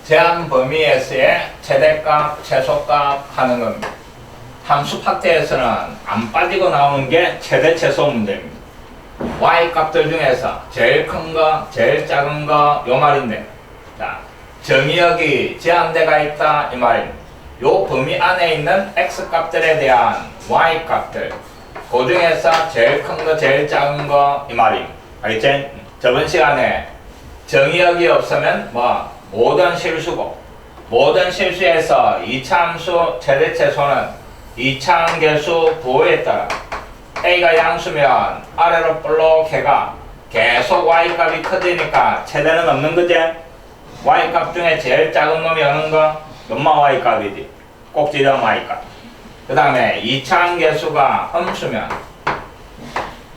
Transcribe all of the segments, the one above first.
제한 범위에서의 최대값, 최소값 하는 겁니다. 함수 파트에서는 안 빠지고 나오는 게 최대 최소 문제입니다. y 값들 중에서 제일 큰 거, 제일 작은 거 요 말인데, 자, 정의역이 제한대가 있다 이 말입니다. 요 범위 안에 있는 x 값들에 대한 y 값들, 그 중에서 제일 큰 거, 제일 작은 거 이 말입니다. 알겠지? 저번 시간에 정의역이 없으면 모든 실수고, 모든 실수에서 2차 함수 최대 최소는 2차 함계수 부호에 따라 a가 양수면 아래로 볼록 해가 계속 y값이 커지니까 최대는 없는 거지. y값 중에 제일 작은 놈이 어느 거? 연마 y값이지. 꼭지점 y값. 그 다음에 2차 함계수가 함수면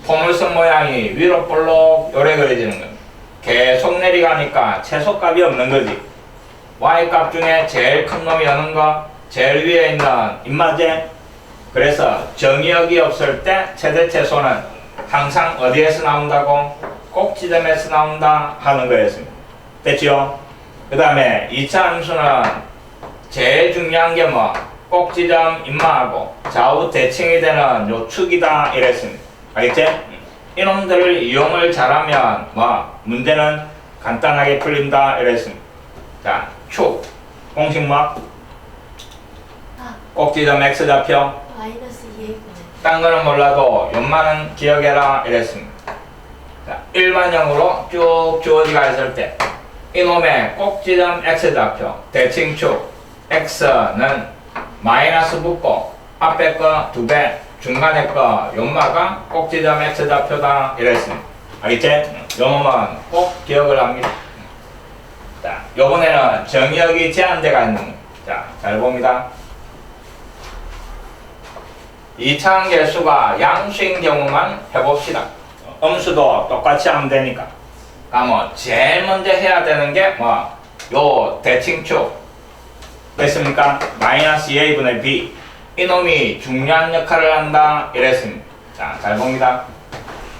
포물선 모양이 위로 볼록 요래 그려지는 겁니다. 계속 내려가니까 최소값이 없는 거지. y값 중에 제일 큰 놈이 어느 거? 제일 위에 있는 임마제. 그래서 정의역이 없을 때 최대 최소는 항상 어디에서 나온다고? 꼭지점에서 나온다 하는 거였습니다. 됐죠? 그 다음에 2차 함수는 제일 중요한 게 꼭지점 임마하고 좌우 대칭이 되는 요 축이다 이랬습니다. 알겠지? 이놈들을 이용을 잘하면 문제는 간단하게 풀린다 이랬습니다. 자, 축 공식 꼭지점 x좌표 마이너스 2a분의 딴 거는 몰라도 연마는 기억해라 이랬습니다. 자, 일반형으로 쭉 주어지가 있을 때 이놈의 꼭지점 x좌표 대칭축 x는 마이너스 붙고 앞에 거 2배 중간에 거 연마가 꼭지점 x좌표다 이랬습니다. 알겠지? 요놈은 꼭 기억을 합니다. 자, 요번에는 정의역이 제한대가 있는 거. 자, 잘 봅니다. 2차 함계수가 양수인 경우만 해봅시다. 음수도 똑같이 하면 되니까. 그러면 제일 먼저 해야 되는 게 요 대칭축 됐습니까? 마이너스 2a분의 b 이놈이 중요한 역할을 한다 이랬습니다. 자, 잘 봅니다.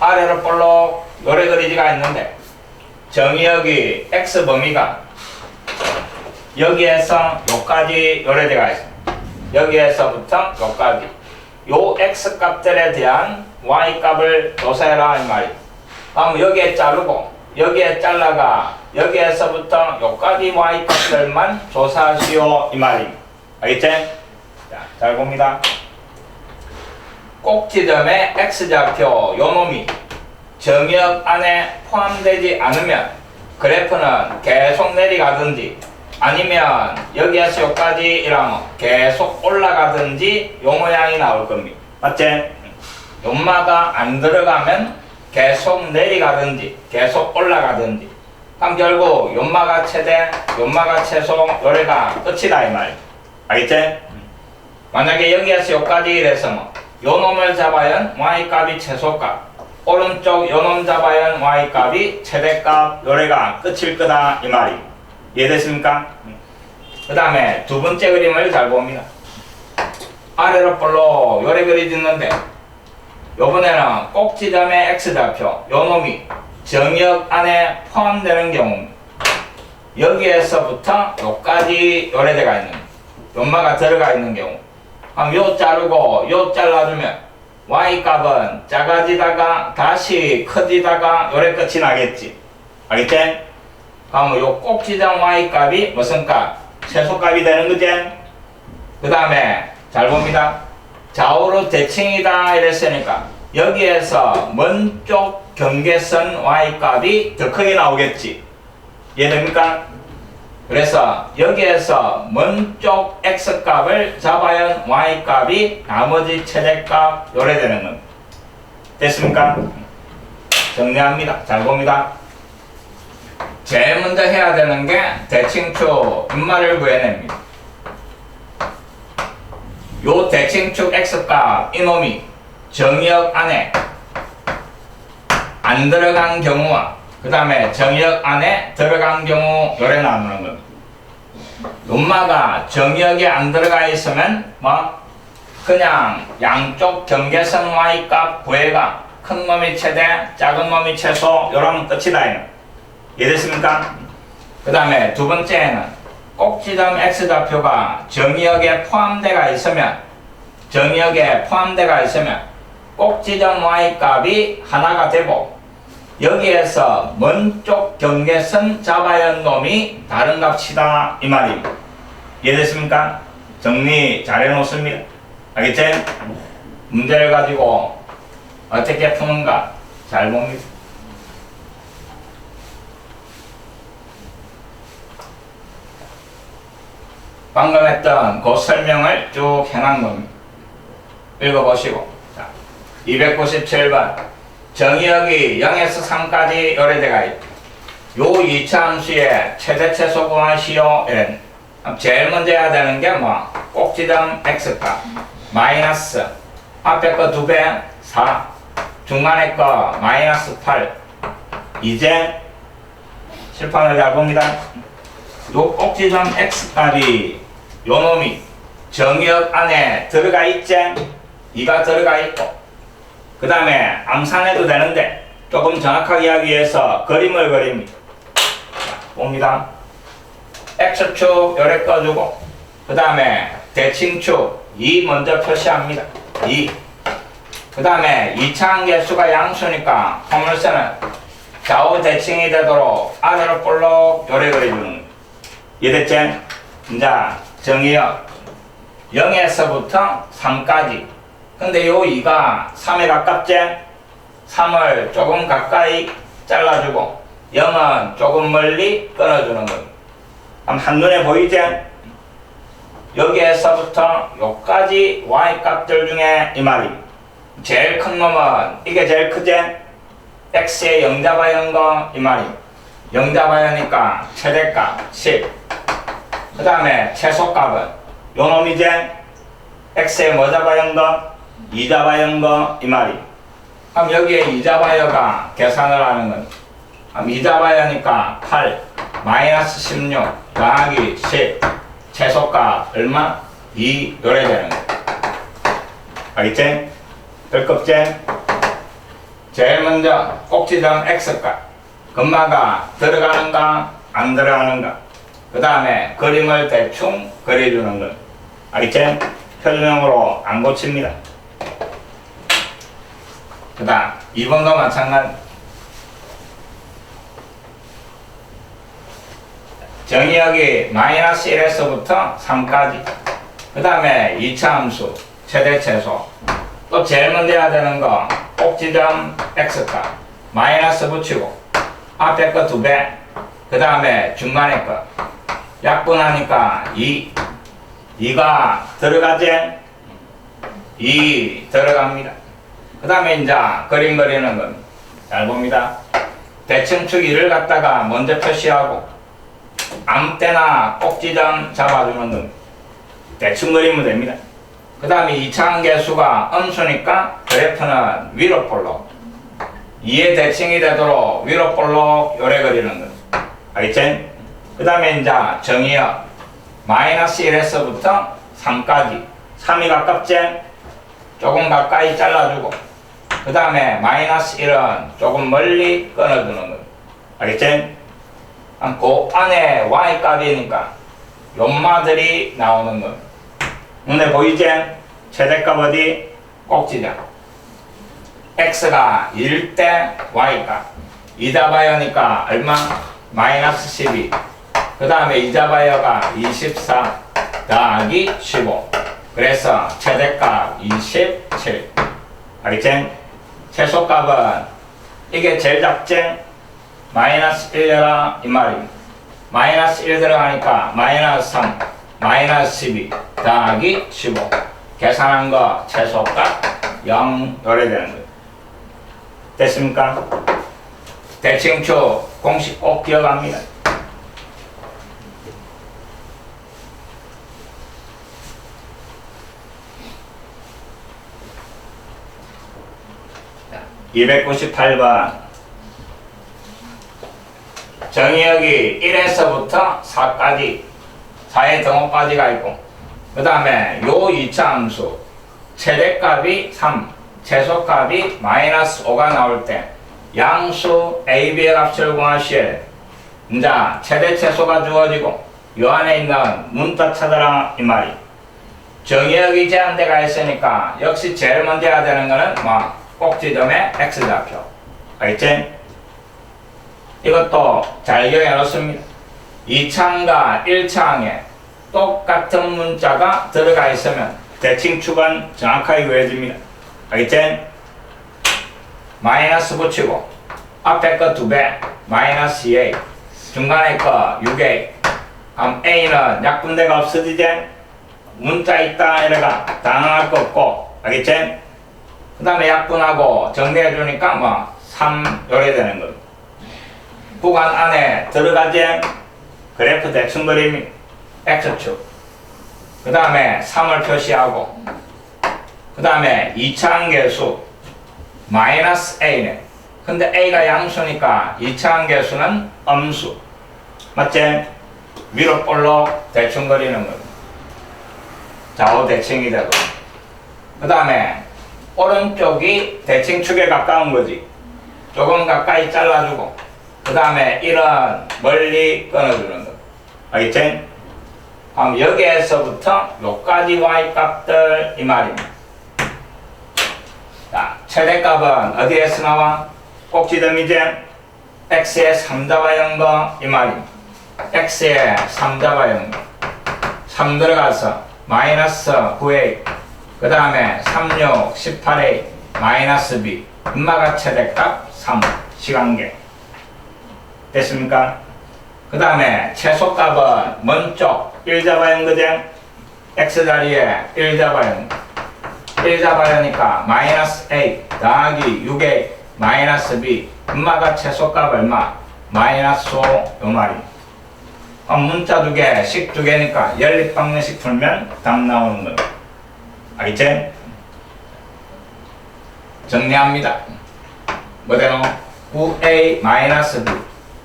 아래로 볼록 요래 그리지가 있는데 정의역이 x 범위가 여기에서 요까지 요래돼가 있습니다. 여기에서부터 요까지 요 x 값들에 대한 y 값을 조사해라 이 말이에요. 그럼 여기에 자르고 여기에 잘라가 여기에서부터 요까지 y 값들만 조사하시오 이 말이에요. 알겠지? 자, 잘 봅니다. 꼭지점의 x좌표 요놈이 정의역 안에 포함되지 않으면 그래프는 계속 내려가든지 아니면 여기에서 여기까지 이라면 계속 올라가든지 요 모양이 나올 겁니다. 맞지? 연마가 안 들어가면 계속 내려가든지 계속 올라가든지 그럼 결국 연마가 최대, 연마가 최소 요래가 끝이다 이 말. 알겠지? 만약에 여기에서 여기까지 이래서 요 놈을 잡아야 y값이 최소값, 오른쪽 요 놈 잡아야 y값이 최대값 요래가 끝일 거다 이 말이. 이해됐습니까? 그 다음에 두 번째 그림을 잘 봅니다. 아래로 볼록 요래 그려지는데 요번에는 꼭지점의 x좌표 요 놈이 정의역 안에 포함되는 경우 여기에서부터 요까지 요래돼가 있는 연마가 들어가 있는 경우 그럼 요 자르고 요 잘라주면 y값은 작아지다가 다시 커지다가 요래 끝이 나겠지. 알겠지? 그럼 요 꼭지점 y값이 무슨 값? 최소값이 되는 거지? 그 다음에 잘 봅니다. 좌우로 대칭이다 이랬으니까 여기에서 먼 쪽 경계선 y값이 더 크게 나오겠지. 이해됩니까? 그래서 여기에서 먼 쪽 x값을 잡아야 y값이 나머지 최대값 요래 되는 겁니다. 됐습니까? 정리합니다. 잘 봅니다. 제일 먼저 해야 되는 게 대칭축 인마를 구해냅니다. 요 대칭축 x값 이놈이 정의역 안에 안 들어간 경우와 그 다음에 정의역 안에 들어간 경우 요래 나누는 겁니다. 연마가 정의역에 안 들어가 있으면 그냥 양쪽 경계선 y값 구해가 큰 놈이 최대, 작은 놈이 최소 요러면 끝이다. 이해됐습니까? 그 다음에 두 번째는 꼭지점 x좌표가 정의역에 포함되어 있으면 꼭지점 y값이 하나가 되고 여기에서 먼 쪽 경계선 잡아야 할 놈이 다른 값이다 이 말입니다. 이해됐습니까? 정리 잘 해놓습니다. 알겠지? 문제를 가지고 어떻게 푸는가 잘 봅니다. 방금 했던 그 설명을 쭉 해놓은 겁니다. 읽어보시고. 자, 297번. 정의역이 0에서 3까지 요래돼가 있다. 요 2차 함수의 최대 최소 구하시오. 이런. 제일 먼저 해야 되는 게 뭐? 꼭지점 x값. 마이너스. 앞에 거 2배 4. 중간에 거 마이너스 8. 이제 실판을 잘 봅니다. 요 꼭지점 x값이 요 놈이 정의역 안에 들어가 있지? 이가 들어가 있고 그 다음에 암산해도 되는데 조금 정확하게 하기 위해서 그림을 그립니다. 자, 봅니다. x축 요래 꺼주고 그 다음에 대칭축 2 먼저 표시합니다. 2. 그 다음에 2차 함계수가 양수니까 포물선은 좌우 대칭이 되도록 아래로 볼록 요래 그려주는 거예요. 이해됐지? 이제 정의역 0에서부터 3까지. 근데 요 2가 3에 가깝지? 3을 조금 가까이 잘라주고 0은 조금 멀리 끊어주는 겁니다. 한눈에 보이지? 여기에서부터 요까지 y값들 중에 이 말이 제일 큰 놈은 이게 제일 크지? x에 0 잡아야 하는 거 이 말이 0 잡아야 하니까 최대값 10. 그 다음에 최소값은 요 놈이지? x에 뭐 잡아야 하는 거? 2 잡아야 하는 거 이 말이. 그럼 여기에 2 잡아야가 계산을 하는 건 2 잡아야 하니까 8 마이너스 16 더하기 10 최소값 얼마? 2 요래 되는 거. 알겠지? 뜰겁지? 제일 먼저 꼭지점 x값 금마가 들어가는가 안 들어가는가 그 다음에 그림을 대충 그려주는 것. 알겠지? 표준형으로 안 고칩니다. 그 다음 2번도 마찬가지. 정의역이 마이너스 1에서부터 3까지 그 다음에 2차 함수 최대 최소 또 제일 먼저 해야 되는 거 꼭지점 x값 마이너스 붙이고 앞에 거 2배 그 다음에 중간에 거 약분하니까 2가 들어가지? 2 들어갑니다. 그 다음에 이제 그림 그리는 건 잘 봅니다. 대칭축 2를 갖다가 먼저 표시하고 아무 때나 꼭지점 잡아주는 건 대충 그리면 됩니다. 그 다음에 2차 함계수가 음수니까 그래프는 위로 볼록 2의 대칭이 되도록 위로 볼록 요래 그리는 거. 알겠지? 그 다음에 이제 정의역 마이너스 1에서부터 3까지 3이 가깝지? 조금 가까이 잘라주고 그 다음에 마이너스 1은 조금 멀리 끊어주는 거. 알겠지? 그 안에 y값이니까 연마들이 나오는 거. 눈에 보이지? 최대값 어디? 꼭지점. x가 1 대 y값. 2 잡아야니까 얼마? 마이너스 12. 그 다음에 2 잡아야가 24 더하기 15. 그래서 최대값 27. 알겠지? 최소값은 이게 제일 작지? 마이너스 1라 이 말입니다. 마이너스 1 들어가니까 마이너스 3 마이너스 12 더하기 15 계산한 거 최소값 0 요래 되는 거예요. 됐습니까? 대칭축 공식 꼭 기억합니다. 자, 298번 정의역이 1에서부터 4까지 4의 등호까지가 있고 그 다음에 요 2차 함수 최대값이 3 최소값이 마이너스 5가 나올 때 양수 A, B의 값을 구하시에 이제 최대 최소가 주어지고 요 안에 있는 문자 찾아라 이 말이. 정의역이 제한대가 있으니까 역시 제일 먼저 해야 되는 거는 뭐 꼭지점의 x좌표. 알겠지? 이것도 잘 기억해 놓습니다. 2차항과 1차항에 똑같은 문자가 들어가 있으면 대칭축은 정확하게 구해집니다. 알겠지? 마이너스 붙이고 앞에 거 2배 마이너스 2a 중간에 거 6a 그럼 a는 약분대가 없어지지? 문자 있다 이래가 당황할 거 없고 알겠지? 그 다음에 약분하고 정리해 주니까 뭐 3 요래 되는 거고 구간 안에 들어가지? 그래프 대충 그림이 x축 그 다음에 3을 표시하고 그 다음에 2차항 계수 마이너스 a네. 근데 a가 양수니까 2차항 계수는 음수 맞지? 위로 볼록 대충 그리는 거예요. 좌우 대칭이 되고 그 다음에 오른쪽이 대칭축에 가까운 거지. 조금 가까이 잘라주고 그 다음에 1은 멀리 끊어주는 거 알겠지? 그럼 여기에서부터 요까지 y 값들 이 말입니다. 자, 최대값은 어디에서 나와? 꼭지점이지? x에 3 잡아연 거 이 말입니다. x에 3 잡아연 거 3 들어가서 마이너스 9a 그 다음에 36 18a 마이너스 b 엄마가 최대값 3 시간계 됐습니까? 그 다음에 최소값은 먼쪽 1 잡아연 거지? x자리에 1 잡아연 거 1 잡아야니까 마이너스 a 더하기 6a 마이너스 b 엄마가 최소값 얼마? 마이너스 5 요 말이. 문자 2개, 식 2개니까 연립방정식 풀면 답 나오는 거예요. 알겠지? 정리합니다. 뭐대로? 9a 마이너스 b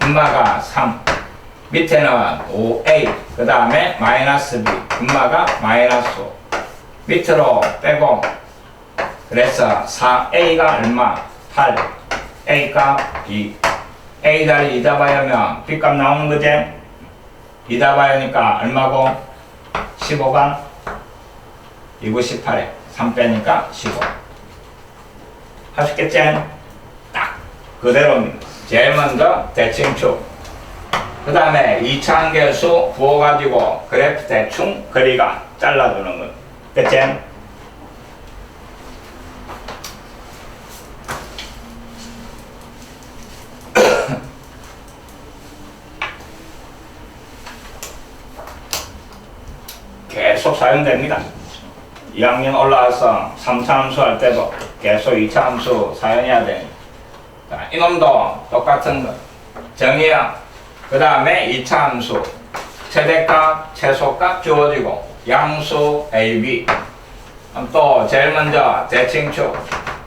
엄마가 3 밑에는 5a 그 다음에 마이너스 b 엄마가 마이너스 5 밑으로 빼고 그래서 4a가 얼마? 8 a가 2 a 자리 2 잡아야면 b 값 나오는 거지? 2 잡아야니까 얼마고? 15가 2구 18에 3 빼니까 15 하셨겠지? 딱 그대로입니다. 제일 먼저 대칭축 그 다음에 2차항 계수 부어가지고 그래프 대충 그리가 잘라주는 거 됐지? 계속 사용됩니다. 2학년 올라와서 3차 함수 할 때도 계속 2차 함수 사용해야 됩니다. 자, 이놈도 똑같은 거 정의형 그 다음에 2차 함수 최대값 최소값 주어지고 양수 a, b 그럼 또 제일 먼저 대칭축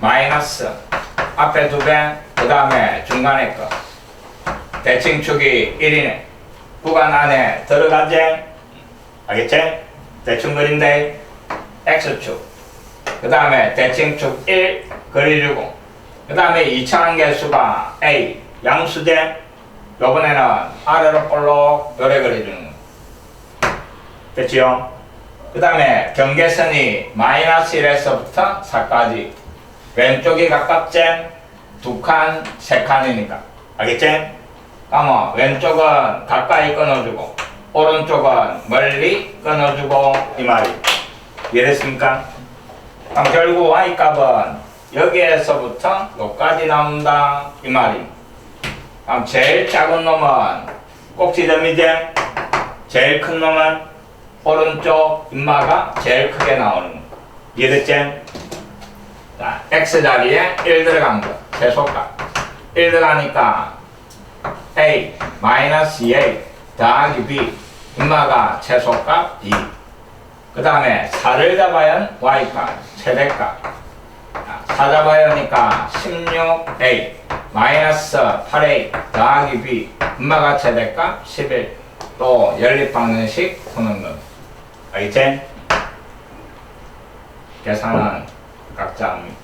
마이너스 앞에 2배 그 다음에 중간에 거 대칭축이 1이네 구간 안에 들어가지? 알겠지? 대충 그린데 x축 그 다음에 대칭축 1 그려주고 그 다음에 2차항 계수가 a 양수제 요번에는 아래로 볼록 요래 그려주는 거 됐지요? 그 다음에 경계선이 마이너스 1에서부터 4까지 왼쪽이 가깝지? 2칸 3칸이니까 알겠지? 그러면 왼쪽은 가까이 끊어주고 오른쪽은 멀리 끊어주고 이 말이 이해됐습니까? 그럼 결국 y값은 여기에서부터 여기까지 나온다 이 말이. 그럼 제일 작은 놈은 꼭지점이지? 제일 큰 놈은 오른쪽 인마가 제일 크게 나오는 거 이해됐지? 자, x자리에 1 들어간 거 최소값 1 들어가니까 a 마이너스 2a 더하기 b 인마가 최소값 2 그 다음에 4를 잡아야 y값 최대값 4 잡아야 하니까 16a 마이너스 8a 더하기 b 인마가 최대값 11 또 연립방정식 푸는 거 알겠지? 계산은 각자 합니다.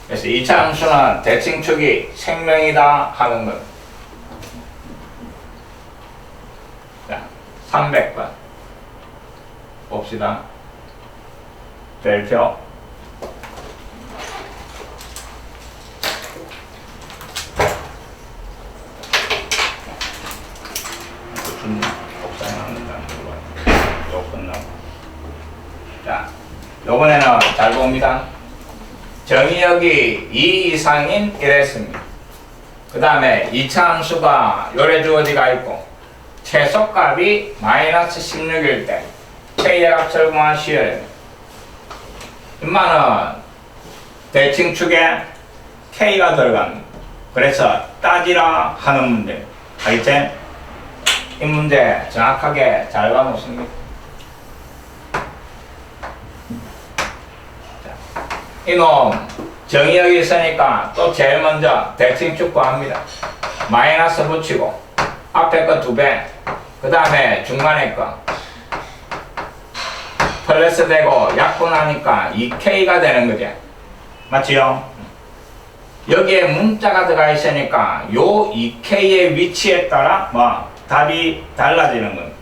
그래서 2차 함수는 대칭축이 생명이다 하는 것. 자, 300번 봅시다. 별표. 무슨 복사해 놨는다는 거. 요 끝나고. 자, 요번에는 잘 봅니다. 정의역이 2 이상인 1했습니다. 그 다음에 2차 함수가 요래 주어지가 있고 최소값이 마이너스 16일 때 K의 값을 구하시어야 됩니다. 인마는 대칭축에 K가 들어갑니다. 그래서 따지라 하는 문제. 알겠지? 이 문제 정확하게 잘 봐놓습니다. 이놈 정의역이 있으니까 또 제일 먼저 대칭축 구합니다. 마이너스 붙이고 앞에 거 2배, 그 다음에 중간에 거 플러스 되고 약분하니까 2K가 되는 거지. 맞지요? 여기에 문자가 들어가 있으니까 요 2K의 위치에 따라 뭐 답이 달라지는 겁니다.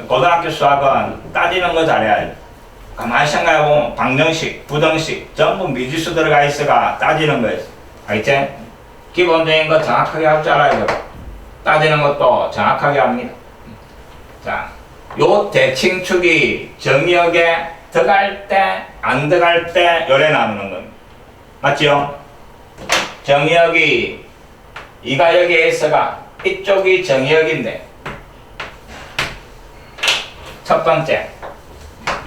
고등학교 수학은 따지는 거 잘해야지. 가만히 생각해보면 방정식, 부등식 전부 미지수 들어가 있어가 따지는 거예요. 알겠지? 기본적인 거 정확하게 할 줄 알아야 되고 따지는 것도 정확하게 합니다. 자, 요 대칭축이 정의역에 들어갈 때, 안 들어갈 때 요래 나누는 겁니다. 맞지요? 정의역이 이가 여기에 있어가 이쪽이 정의역인데 첫 번째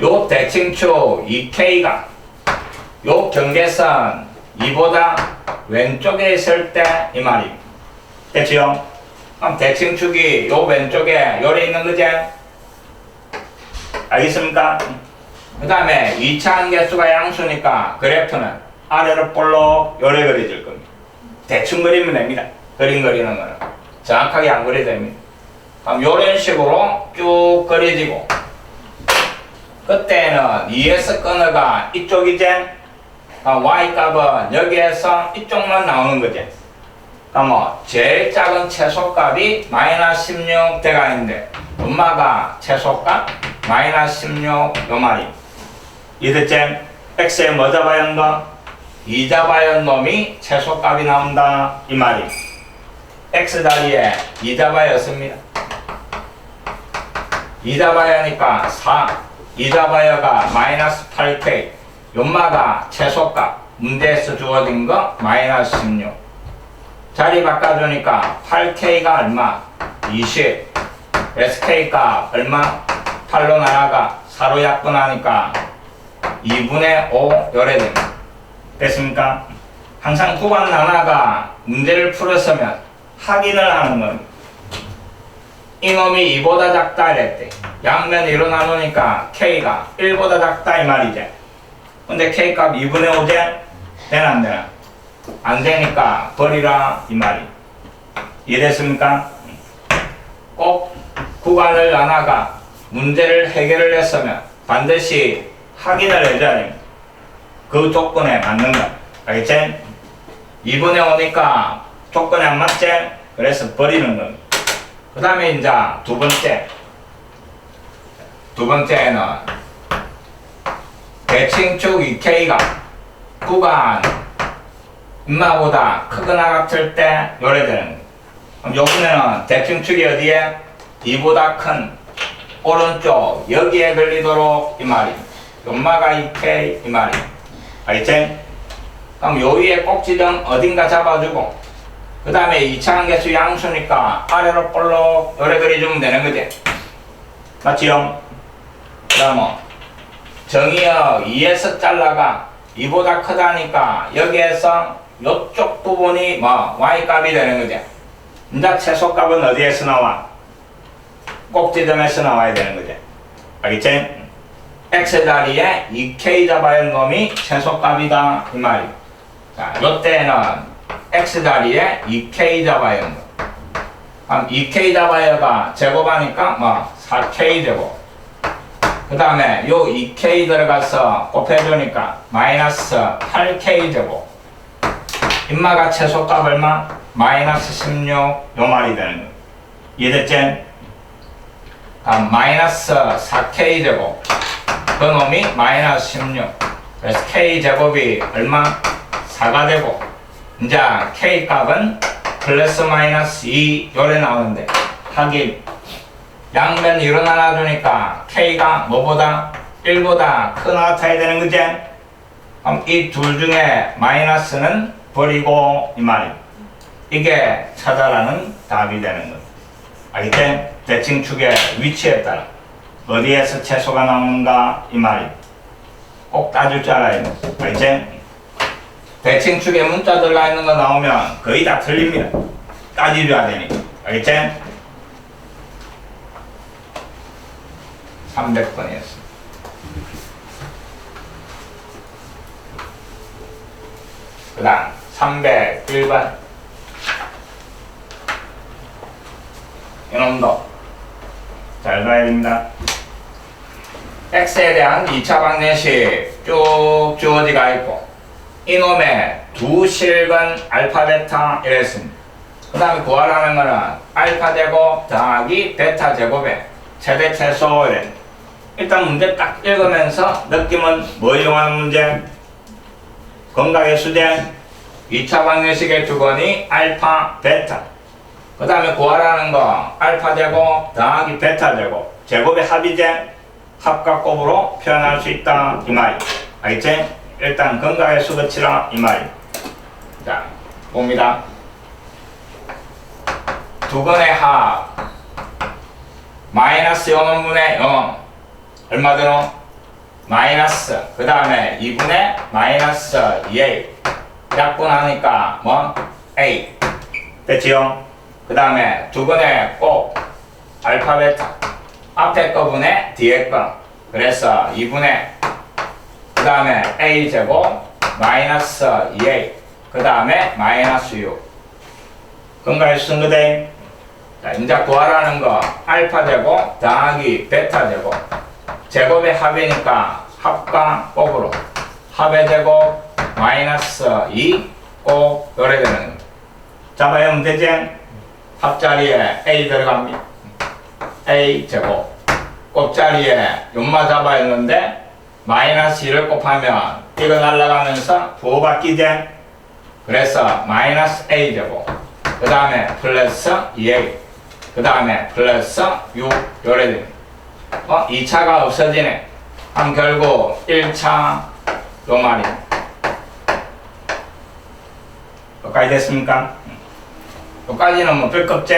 요 대칭축 2K가 요 경계선 2보다 왼쪽에 있을 때 이 말입니다. 됐지요? 그럼 대칭축이 요 왼쪽에 요래 있는 거지? 알겠습니까? 그 다음에 2차 함계수가 양수니까 그래프는 아래로 볼록 요래 그려질 겁니다. 대충 그리면 됩니다. 그림 그리는 거는 정확하게 안 그려도 됩니다. 그럼 요런 식으로 쭉 그려지고 그때는 2에서 끊어가 이쪽이지? Y값은 여기에서 이쪽만 나오는 거지. 그럼 제일 작은 최소값이 마이너스 16 대가 있는데 엄마가 최소값 마이너스 16 요 말이. 이랬지? X에 뭐 잡아야 한다? 2 잡아야 한 놈이 최소값이 나온다 이 말이. X 자리에 2 잡아야 했습니다. 2 잡아야 하니까 4 2 잡아야가 마이너스 8K 연마가 최소값 문제에서 주어진 거 마이너스 16 자리 바꿔주니까 8K가 얼마? 20 SK가 얼마? 8로 나라가 4로 약분하니까 2분의 5 요래 됩니다. 됐습니까? 항상 구간 하나가 문제를 풀었으면 확인을 하는 겁니다. 이놈이 2보다 작다 이랬대. 양면 2로 나누니까 K가 1보다 작다 이 말이지. 근데 K값 2분의 5제? 되나 안 되나? 안 되니까 버리라 이 말이. 이해됐습니까? 꼭 구간을 하나가 문제를 해결을 했으면 반드시 확인을 해줘야 됩니다. 그 조건에 맞는가. 알겠지? 2분의 5니까 조건에 안 맞지? 그래서 버리는 겁니다. 그 다음에 이제 두 번째는 대칭축 2K가 구간 인마보다 크거나 같을 때 요래 되는 거예요. 그럼 요번에는 대칭축이 어디에? 2보다 큰 오른쪽 여기에 걸리도록 이 말이. 연마가 2K 이 말이. 알겠지? 그럼 요 위에 꼭지점 어딘가 잡아주고 그 다음에 2차 함계수 양수니까 아래로 볼록 요래 그려주면 되는 거지. 맞지요? 그 다음에 정의역 2에서 잘라가 2보다 크다니까 여기에서 요쪽 부분이 뭐 Y값이 되는 거지. 이제 최소값은 어디에서 나와? 꼭지점에서 나와야 되는 거지. 알겠지? X자리에 2K 잡아야 하는 놈이 최소값이다 이 말이. 자, 요때는 X자리에 2K 잡아야 하는 거. 그럼 2K 잡아야가 제곱하니까 뭐 4K 제곱. 그 다음에 요 2K 들어가서 곱해주니까 마이너스 8K 제곱. 인마가 최소값 얼마? 마이너스 16 요 말이 되는 거예요. 이해됐지? 마이너스 4k 제곱 그 놈이 마이너스 16 그래서 k 제곱이 얼마? 4가 되고 이제 k 값은 플러스 마이너스 2 요래 나오는데 하긴 양변 이로 나눠주니까 k가 뭐보다? 1보다 큰 나타야 되는 거지? 그럼 이 둘 중에 마이너스는 버리고 이 말이야. 이게 찾아라는 답이 되는 거야. 알겠지? 대칭축의 위치에 따라 어디에서 채소가 나오는가 이 말이야. 꼭 따줄 줄 알아야 돼. 알겠지? 대칭축에 문자 들어가 있는 거 나오면 거의 다 틀립니다. 따져줘야 되니까. 알겠지? 300번이었어. 그 다음 301번 이놈도 잘 봐야 됩니다. x에 대한 2차 방정식 쭉 주어지가 있고 이놈의 두 실근 알파 베타 이랬습니다. 그 다음에 구하라는 거는 알파 제곱 더하기 베타 제곱의 최대 최소 이래. 일단 문제 딱 읽으면서 느낌은 뭐 이용하는 문제? 건강의 수제 2차 방정식의 주건이 알파 베타 그 다음에 구하라는 거 알파 제곱 더하기 베타 제곱 제곱의 합이제 합과 곱으로 표현할 수 있다 이 말이. 알겠지? 일단 건강의 수 그치라 이 말이. 자 봅니다. 두 건의 합 마이너스 요놈분의 0 얼마 되노? 마이너스 그 다음에 2분의 마이너스 2a 약분하니까 뭐? a 됐지요? 그 다음에 두 번의 꼭 알파 베타 앞에 거 분의 뒤에 거 그래서 2분의 그 다음에 a 제곱 마이너스 2a 그 다음에 마이너스 6 건강에 쓴 거대. 자 이제 구하라는 거 알파 제곱 더하기 베타 제곱 제곱의 합이니까 합과 곱으로 합의 제곱 마이너스 2 곱 요래 되는 겁니다. 잡아야 하면 되지? 합자리에 a 들어갑니다. a 제곱 곱자리에 연마 잡아야 했는데 마이너스 2를 곱하면 이거 날아가면서 부호 바뀌지? 그래서 마이너스 a 제곱 그 다음에 플러스 2a 그 다음에 플러스 6 요래 됩니다. 2차가 없어지네. 그럼 결국 1차 요 말이야. 여기까지 됐습니까? 여기까지는 뭐 별거 없지?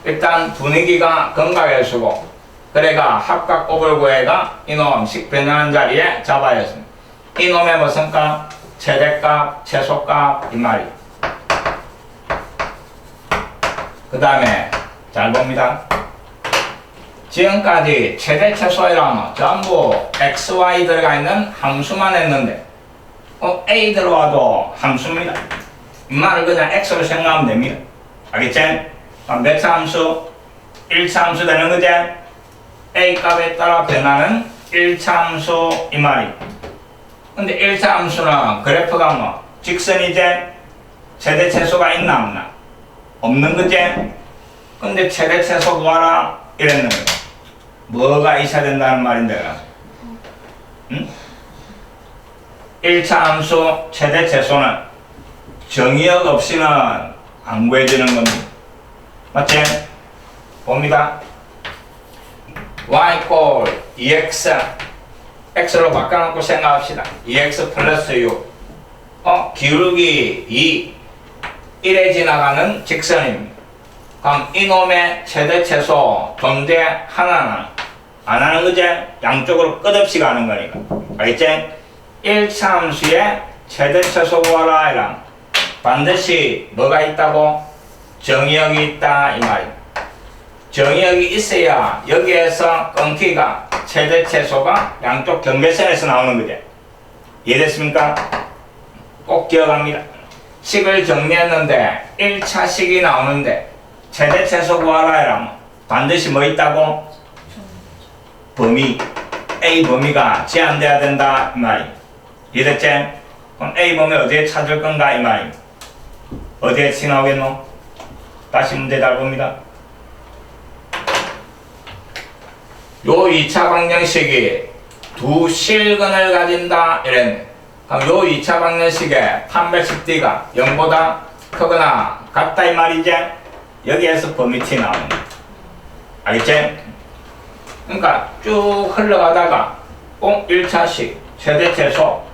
일단 분위기가 건강해 주고 그래가 합과 곱을 구해가 이놈 식 변하는 자리에 잡아야 했습니다. 이놈의 무슨 값? 최대값, 최소값 이 말이. 그 다음에 잘 봅니다. 지금까지 최대 최소이라면 전부 x, y 들어가 있는 함수만 했는데 a 들어와도 함수입니다. 이 말을 그냥 x로 생각하면 됩니다. 알겠지? 몇 차 함수? 1차 함수 되는 거지? a 값에 따라 변하는 1차 함수 이 말이. 근데 1차 함수는 그래프가 뭐 직선이지? 최대 최소가 있나 없나? 없는 거지? 근데 최대 최소 구하라 이랬는 거야. 뭐가 있어야 된다는 말인데 응? 1차 함수 최대 최소는 정의역 없이는 안 구해지는 겁니다. 맞지? 봅니다. y 꼴 2x x로 바꿔놓고 생각합시다. 2x 플러스 6 기울기 2 1에 지나가는 직선입니다. 그럼 이놈의 최대 최소 존재 하나는 안 하는 거지? 양쪽으로 끝없이 가는 거니까. 알겠지? 1차 함수에 최대 최소 구하라 이랑 반드시 뭐가 있다고? 정의역이 있다 이 말이야. 정의역이 있어야 여기에서 끊기가 최대 최소가 양쪽 경계선에서 나오는 거지. 이해됐습니까? 꼭 기억합니다. 식을 정리했는데 1차 식이 나오는데 최대 최소 구하라 이라면 반드시 뭐 있다고? 범위 A 범위가 제한돼야 된다 이 말이. 이해됐지? 그럼 A 범위 어디에 찾을 건가 이 말이. 어디에 치 나오겠노? 다시 문제 잘 봅니다. 요 2차 방정식이 두 실근을 가진다 이랬네. 그럼 요 2차 방정식의 판별식 D가 0보다 크거나 같다 이 말이지? 여기에서 범위 T 나오는 거야. 알겠지? 그러니까 쭉 흘러가다가 꼭 1차식 최대 최소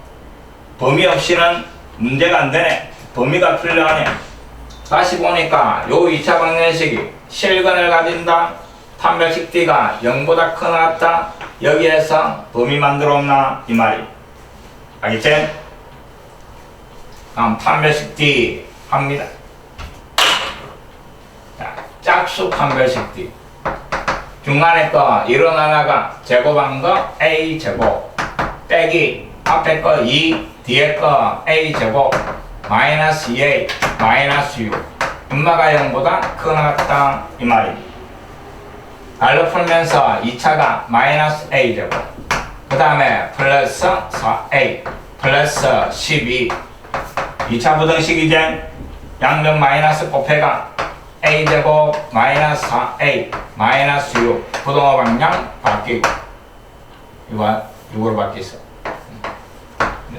범위 없이는 문제가 안 되네. 범위가 풀려하네. 다시 보니까 요 2차 방정식이 실근을 가진다. 판별식 D가 0보다 크거나 같다. 여기에서 범위 만들어 온나 이 말이. 알겠지? 다음 판별식 D 합니다. 자, 짝수 판별식 D. 중간에 거 이런 하나가 제곱한 거 A 제곱 빼기 앞에 거 2 뒤에 거 A 제곱 마이너스 2A 마이너스 6 엄마가 0보다 크거나 같다 이 말입니다. 달로 풀면서 2차가 마이너스 A 제곱 그 다음에 플러스 4A 플러스 12 2차 부등식이지 양변 마이너스 곱해가 A 제곱 마이너스 4A 마이너스 6 부동호 방향 바뀌고 이거 6으로 바뀌었어.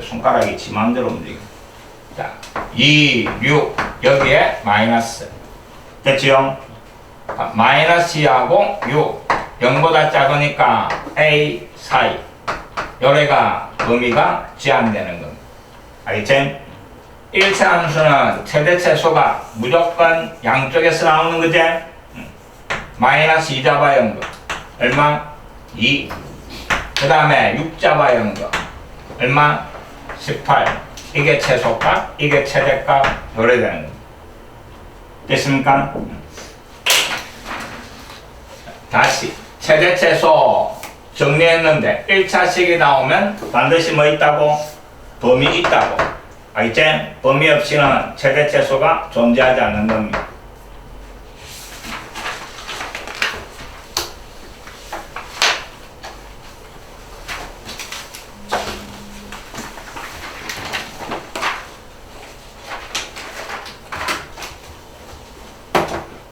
손가락이 지 마음대로 움직여. 자, 2, 6 여기에 마이너스 됐지요? 마이너스 2하고 6 0보다 작으니까 A 사이 요래가 범위가 제한되는 겁니다. 알겠지? 1차 함수는 최대 최소가 무조건 양쪽에서 나오는 거지? 마이너스 2 잡아야 한 거 얼마? 2 그 다음에 6 잡아야 한 거 얼마? 18 이게 최소값 이게 최대값 요래 되는 거 됐습니까? 다시 최대 최소 정리했는데 1차식이 나오면 반드시 뭐 있다고? 범위 있다고. 알겠지? 범위 없이는 최대 최소가 존재하지 않는 겁니다.